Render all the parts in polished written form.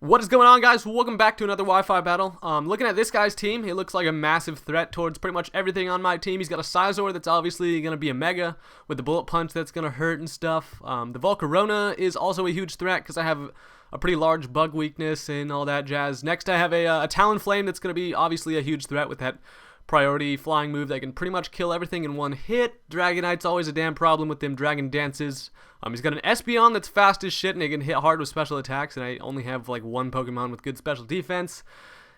What is going on, guys? Welcome back to another Wi-Fi battle. Looking at this guy's team, he looks like a massive threat towards pretty much everything on my team. He's got a Sizor that's obviously going to be a mega with the bullet punch that's going to hurt and stuff. The Volcarona is also a huge threat because I have a pretty large bug weakness and all that jazz. Next, I have a Talonflame that's going to be obviously a huge threat with that priority flying move that can pretty much kill everything in one hit. Dragonite's always a damn problem with them dragon dances. He's got an Espeon that's fast as shit and he can hit hard with special attacks, and I only have like one Pokemon with good special defense.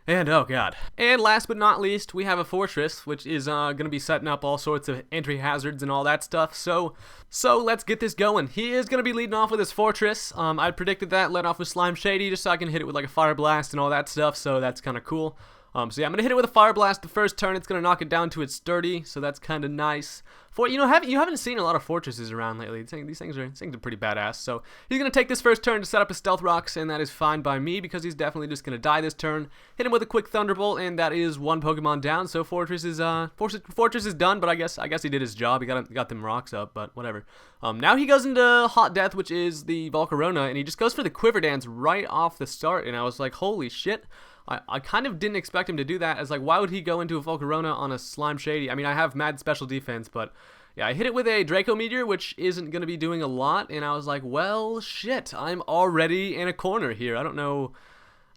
And oh god. And last but not least, we have a Fortress, which is going to be setting up all sorts of entry hazards and all that stuff. So let's get this going. He is going to be leading off with his Fortress. I predicted that, led off with Slime Shady just so I can hit it with like a Fire Blast and all that stuff, so that's kind of cool. So yeah, I'm going to hit it with a Fire Blast the first turn. It's going to knock it down to its sturdy, so that's kind of nice. You haven't seen a lot of Fortresses around lately. These things are pretty badass. So he's going to take this first turn to set up his Stealth Rocks, and that is fine by me because he's definitely just going to die this turn. Hit him with a quick Thunderbolt, and that is one Pokemon down. So Fortress is done, but I guess he did his job. He got them rocks up, but whatever. Now he goes into Hot Death, which is the Volcarona, and he just goes for the Quiver Dance right off the start, and I was like, holy shit. I kind of didn't expect him to do that, as like, why would he go into a Volcarona on a Slime Shady? I mean, I have mad special defense, but yeah, I hit it with a Draco Meteor, which isn't going to be doing a lot, and I was like, well, shit, I'm already in a corner here. I don't know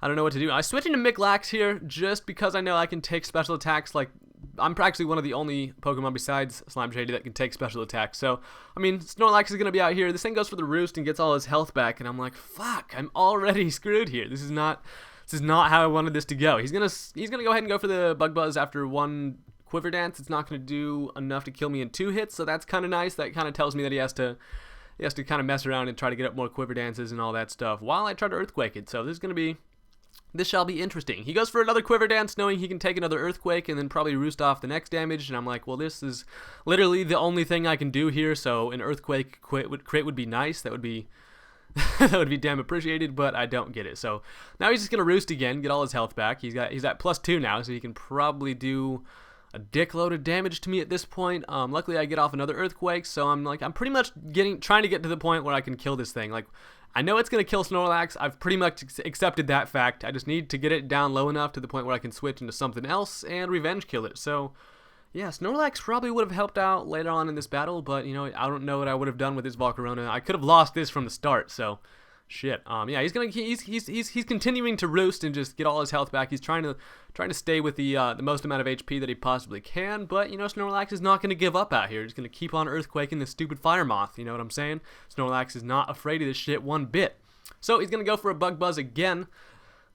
what to do. I switch into Miclax here just because I know I can take special attacks. Like, I'm actually one of the only Pokemon besides Slime Shady that can take special attacks. So, I mean, Snorlax is going to be out here. This thing goes for the Roost and gets all his health back, and I'm like, fuck, I'm already screwed here. This is not how I wanted this to go. He's gonna go ahead and go for the Bug Buzz after one Quiver Dance. It's not gonna do enough to kill me in 2 hits, so that's kind of nice. That kind of tells me that he has to kind of mess around and try to get up more Quiver Dances and all that stuff while I try to Earthquake it. So this shall be interesting. He goes for another Quiver Dance, knowing he can take another Earthquake and then probably roost off the next damage. And I'm like, well, this is literally the only thing I can do here. So an Earthquake crit would be nice. That would be that would be damn appreciated, but I don't get it. So now he's just gonna Roost again, get all his health back. He's at +2 now, so he can probably do a dickload of damage to me at this point. Luckily I get off another Earthquake, so I'm pretty much trying to get to the point where I can kill this thing. Like, I know it's gonna kill Snorlax. I've pretty much accepted that fact. I just need to get it down low enough to the point where I can switch into something else and revenge kill it. So yeah, Snorlax probably would have helped out later on in this battle, but, you know, I don't know what I would have done with this Volcarona. I could have lost this from the start, so shit. Yeah, he's continuing to Roost and just get all his health back. He's trying to stay with the most amount of HP that he possibly can, but, you know, Snorlax is not going to give up out here. He's going to keep on Earthquaking this stupid Fire Moth, you know what I'm saying? Snorlax is not afraid of this shit one bit. So he's going to go for a Bug Buzz again.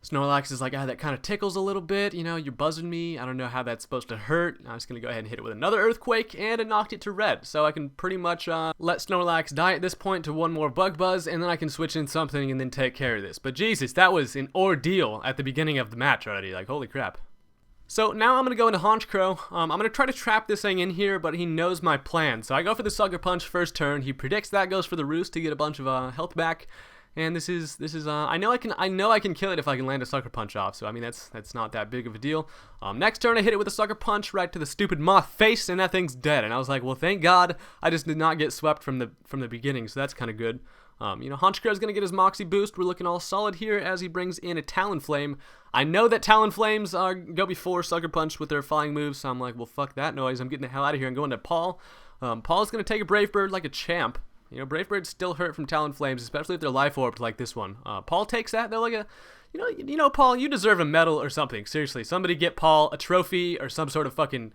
Snorlax is like, that kind of tickles a little bit, you know, you're buzzing me, I don't know how that's supposed to hurt. I'm just going to go ahead and hit it with another Earthquake, and it knocked it to red. So I can pretty much let Snorlax die at this point to one more Bug Buzz, and then I can switch in something and then take care of this. But Jesus, that was an ordeal at the beginning of the match already, like, holy crap. So now I'm going to go into Honchkrow. I'm going to try to trap this thing in here, but he knows my plan. So I go for the Sucker Punch first turn, he predicts that, goes for the Roost to get a bunch of health back. And this is I know I can kill it if I can land a Sucker Punch off. So I mean that's not that big of a deal. Next turn I hit it with a Sucker Punch right to the stupid moth face, and that thing's dead. And I was like, well, thank God I just did not get swept from the beginning. So that's kind of good. You know, Honchkrow's gonna get his Moxie boost. We're looking all solid here as he brings in a Talonflame. I know that Talonflames go before Sucker Punch with their flying moves, so I'm like, well, fuck that noise. I'm getting the hell out of here and going to Paul. Paul's gonna take a Brave Bird like a champ. You know, Brave Birds still hurt from Talonflames, especially if they're life orbed like this one. Paul takes that though, like a, you know, Paul, you deserve a medal or something. Seriously, somebody get Paul a trophy or some sort of fucking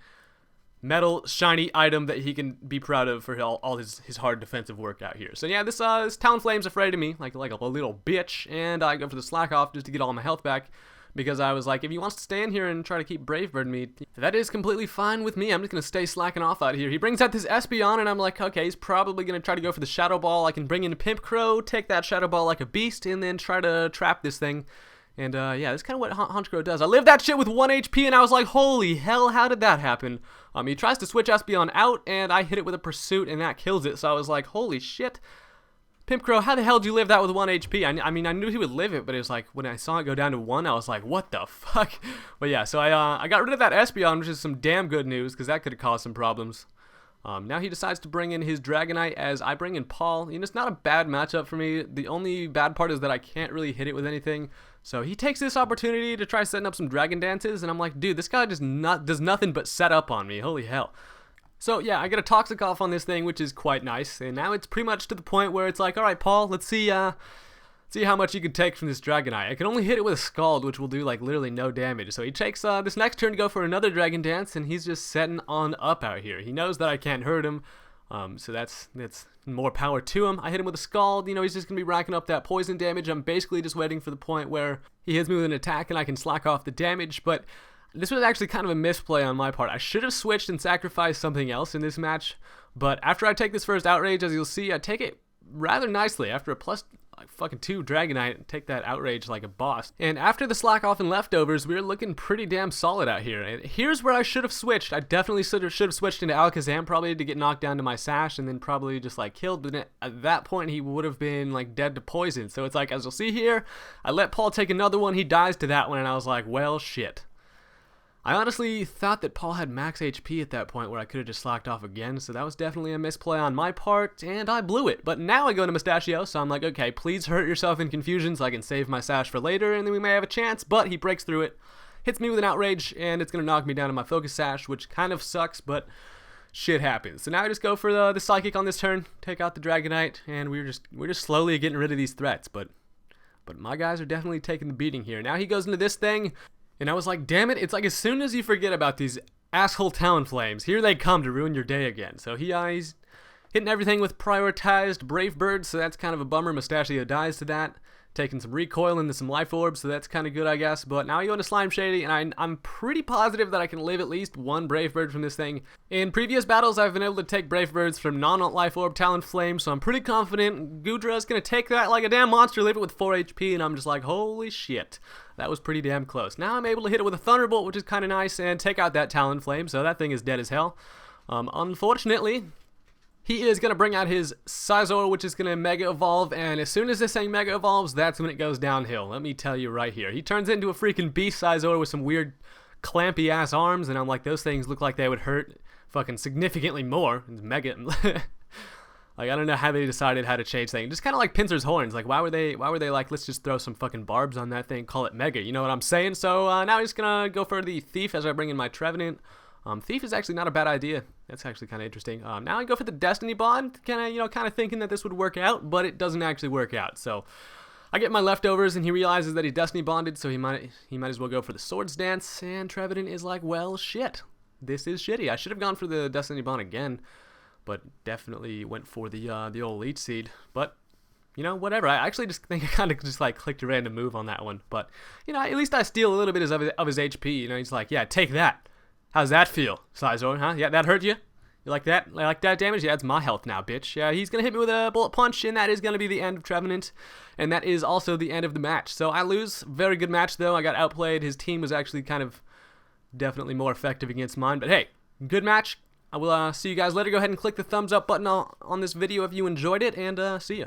metal shiny item that he can be proud of for all his hard defensive work out here. So yeah, this Talonflame's afraid of me, like a little bitch, and I go for the Slack Off just to get all my health back. Because I was like, if he wants to stay in here and try to keep Brave Bird me, that is completely fine with me. I'm just going to stay slacking off out here. He brings out this Espeon, and I'm like, okay, he's probably going to try to go for the Shadow Ball. I can bring in Pimpcrow, take that Shadow Ball like a beast, and then try to trap this thing. And yeah, that's kind of what Honchkrow does. I lived that shit with 1 HP, and I was like, holy hell, how did that happen? He tries to switch Espeon out, and I hit it with a Pursuit, and that kills it. So I was like, holy shit. Pimpcrow, how the hell did you live that with 1 HP? I mean, I knew he would live it, but it was like, when I saw it go down to 1, I was like, what the fuck? But yeah, so I got rid of that Espeon, which is some damn good news, because that could have caused some problems. Now he decides to bring in his Dragonite as I bring in Paul. You know, it's not a bad matchup for me. The only bad part is that I can't really hit it with anything. So he takes this opportunity to try setting up some Dragon Dances, and I'm like, dude, this guy does nothing but set up on me. Holy hell. So yeah, I get a Toxic off on this thing, which is quite nice. And now it's pretty much to the point where it's like, all right, Paul, let's see how much you can take from this Dragonite. I can only hit it with a Scald, which will do like literally no damage. So he takes this next turn to go for another Dragon Dance, and he's just setting on up out here. He knows that I can't hurt him, so that's more power to him. I hit him with a Scald. You know, he's just gonna be racking up that poison damage. I'm basically just waiting for the point where he hits me with an attack and I can slack off the damage. But this was actually kind of a misplay on my part. I should have switched and sacrificed something else in this match. But after I take this first Outrage, as you'll see, I take it rather nicely after a plus fucking 2 Dragonite and take that Outrage like a boss. And after the slack off and leftovers, we were looking pretty damn solid out here. And here's where I should have switched. I definitely should have switched into Alakazam probably to get knocked down to my Sash and then probably just like killed. But at that point, he would have been like dead to poison. So it's like, as you'll see here, I let Paul take another one. He dies to that one, and I was like, well, shit. I honestly thought that Paul had max HP at that point where I could have just slacked off again, so that was definitely a misplay on my part, and I blew it. But now I go to Mustachio, so I'm like, okay, please hurt yourself in Confusion so I can save my Sash for later, and then we may have a chance. But he breaks through it, hits me with an Outrage, and it's going to knock me down to my Focus Sash, which kind of sucks, but shit happens. So now I just go for the Psychic on this turn, take out the Dragonite, and we're just slowly getting rid of these threats. But my guys are definitely taking the beating here. Now he goes into this thing. And I was like, damn it, it's like as soon as you forget about these asshole Talonflames, here they come to ruin your day again. So he's hitting everything with prioritized Brave Bird, so that's kind of a bummer. Mustachio dies to that. Taking some recoil into some Life Orbs, so that's kind of good, I guess. But now I go into Slime Shady, and I'm pretty positive that I can live at least one Brave Bird from this thing. In previous battles, I've been able to take Brave Birds from non-Life Orb Talonflame, so I'm pretty confident Goodra's going to take that like a damn monster, leave it with 4 HP, and I'm just like, holy shit. That was pretty damn close. Now I'm able to hit it with a Thunderbolt, which is kind of nice, and take out that Talonflame, so that thing is dead as hell. Unfortunately, he is going to bring out his Scizor, which is going to Mega Evolve, and as soon as this thing Mega Evolves, that's when it goes downhill. Let me tell you right here. He turns into a freaking Beast Scizor with some weird clampy-ass arms, and I'm like, those things look like they would hurt fucking significantly more. It's Mega... Like, I don't know how they decided how to change things. Just kind of like Pinsir's horns. Like, why were they like, let's just throw some fucking barbs on that thing, call it Mega, you know what I'm saying? So now I'm just going to go for the Thief as I bring in my Trevenant. Thief is actually not a bad idea. That's actually kind of interesting. Now I go for the Destiny Bond, kind of thinking that this would work out, but it doesn't actually work out. So I get my leftovers, and he realizes that he's Destiny Bonded, so he might as well go for the Swords Dance. And Trevenant is like, well, shit, this is shitty. I should have gone for the Destiny Bond again, but definitely went for the old Leech Seed. But you know, whatever. I actually just think I kind of just like clicked a random move on that one. But you know, at least I steal a little bit of his HP. You know, he's like, yeah, take that. How's that feel, Scizor, huh? Yeah, that hurt you? You like that? Like that damage? Yeah, it's my health now, bitch. Yeah, he's going to hit me with a Bullet Punch, and that is going to be the end of Trevenant, and that is also the end of the match. So I lose. Very good match, though. I got outplayed. His team was actually kind of definitely more effective against mine, but hey, good match. I will see you guys later. Go ahead and click the thumbs up button on this video if you enjoyed it, and see ya.